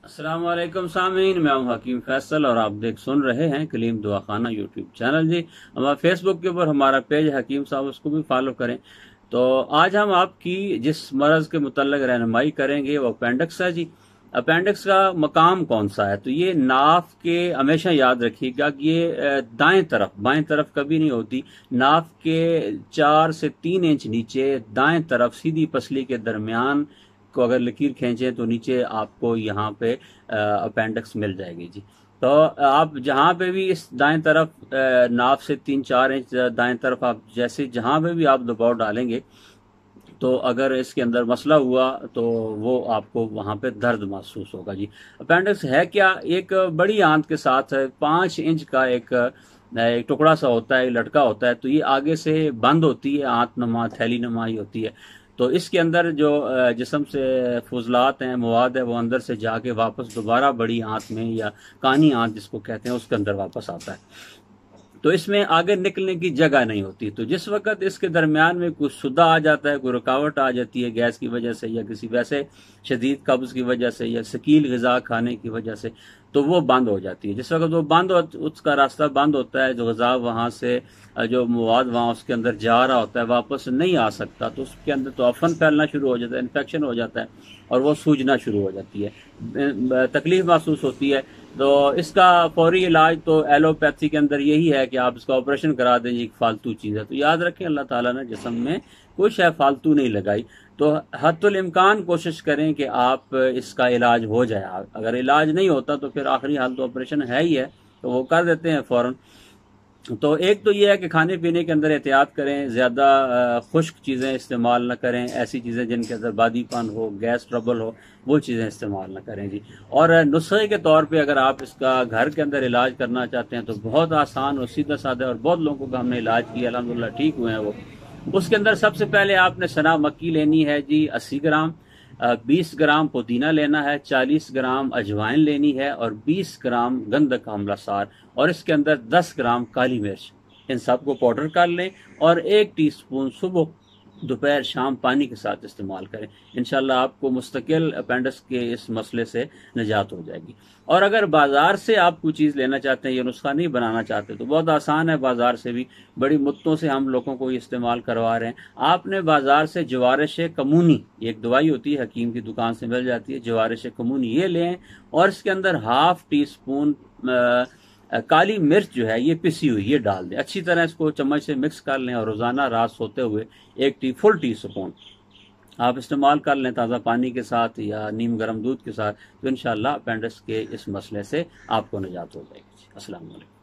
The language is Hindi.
अस्सलाम वालेकुम सामीन, मैं हूं हकीम फैसल और आप सुन रहे हैं कलीम दुआखाना यूट्यूब चैनल। जी, हमारा फेसबुक के ऊपर हमारा पेज है हकीम साहब, उसको भी फॉलो करें। तो आज हम आपकी जिस मरज़ के मुतल्लिक रहनुमाई करेंगे वो अपेंडिक्स है। जी, अपेंडिक्स का मकाम कौन सा है? तो ये नाफ के, हमेशा याद रखिएगा कि ये दाएं तरफ, बाएं तरफ कभी नहीं होती। नाफ के 4 से 3 इंच नीचे दाएं तरफ सीधी पसली के दरमियान को अगर लकीर खींचें तो नीचे आपको यहाँ पे अपेंडिक्स मिल जाएगी। जी, तो आप जहाँ पे भी इस दाएं तरफ नाफ से 3-4 इंच दाएं तरफ आप जैसे जहाँ पे भी आप दबाव डालेंगे, तो अगर इसके अंदर मसला हुआ तो वो आपको वहां पे दर्द महसूस होगा। जी, अपेंडिक्स है क्या? एक बड़ी आंत के साथ 5 इंच का एक टुकड़ा सा होता है, लटका होता है। तो ये आगे से बंद होती है, आंत नमा, थैली नमा ही होती है। तो इसके अंदर जो जिस्म से फुजलात हैं, मवाद है, वो अंदर से जाके वापस दोबारा बड़ी आंत में, या कानी आंत जिसको कहते हैं, उसके अंदर वापस आता है। तो इसमें आगे निकलने की जगह नहीं होती। तो जिस वक्त इसके दरमियान में कुछ शुदा आ जाता है, कोई रुकावट आ जाती है गैस की वजह से, या किसी वैसे शदीद कब्ज की वजह से, या शकील ग़िज़ा खाने की वजह से, तो वो बंद हो जाती है। जिस वक्त वो बंद हो, उसका रास्ता बंद होता है, जो ग़िज़ा वहाँ से, जो मवाद वहाँ उसके अंदर जा रहा होता है, वापस नहीं आ सकता। तो उसके अंदर तो अफन फैलना शुरू हो जाता है, इन्फेक्शन हो जाता है, और वो सूजना शुरू हो जाती है, तकलीफ महसूस होती है। तो इसका फौरी इलाज तो एलोपैथी के अंदर यही है कि आप इसका ऑपरेशन करा दें। एक फालतू चीज़ है, तो याद रखें अल्लाह ताला ने जिस्म में कुछ है फालतू नहीं लगाई। तो हद्दुल इम्कान कोशिश करें कि आप इसका इलाज हो जाए। अगर इलाज नहीं होता तो फिर आखिरी हाल तो ऑपरेशन है ही है, तो वो कर देते हैं फ़ौरन। तो एक तो ये है कि खाने पीने के अंदर एहतियात करें, ज़्यादा खुश्क चीज़ें इस्तेमाल न करें। ऐसी चीज़ें जिनके अंदर बादीपन हो, गैस ट्रबल हो, वो चीज़ें इस्तेमाल न करें। जी, और नुस्खे के तौर पे अगर आप इसका घर के अंदर इलाज करना चाहते हैं तो बहुत आसान और सीधा साधा, और बहुत लोगों का हमने इलाज किया, अल्हम्दुलिल्लाह ठीक हुए हैं वो। उसके अंदर सबसे पहले आपने सना मक्की लेनी है जी 80 ग्राम, 20 ग्राम पुदीना लेना है, 40 ग्राम अजवाइन लेनी है, और 20 ग्राम गंधक आंवला सार, और इसके अंदर 10 ग्राम काली मिर्च। इन सबको पाउडर कर लें और 1 टीस्पून सुबह, दोपहर, शाम पानी के साथ इस्तेमाल करें। इंशाल्लाह आपको मुस्तकिल अपेंडिक्स के इस मसले से निजात हो जाएगी। और अगर बाजार से आप कोई चीज़ लेना चाहते हैं, ये नुस्खा नहीं बनाना चाहते, तो बहुत आसान है। बाजार से भी बड़ी मुद्दों से हम लोगों को इस्तेमाल करवा रहे हैं। आपने बाजार से जवारिश कमूनी, एक दवाई होती है, हकीम की दुकान से मिल जाती है, जवारिश कमूनी, ये लें, और इसके अंदर हाफ टी स्पून काली मिर्च जो है ये पिसी हुई, ये डाल दें। अच्छी तरह इसको चम्मच से मिक्स कर लें, और रोजाना रात सोते हुए फुल टी स्पून आप इस्तेमाल कर लें ताज़ा पानी के साथ या नीम गर्म दूध के साथ। तो इंशाल्लाह अपेंडिक्स के इस मसले से आपको निजात हो जाएगी। अस्सलाम वालेकुम।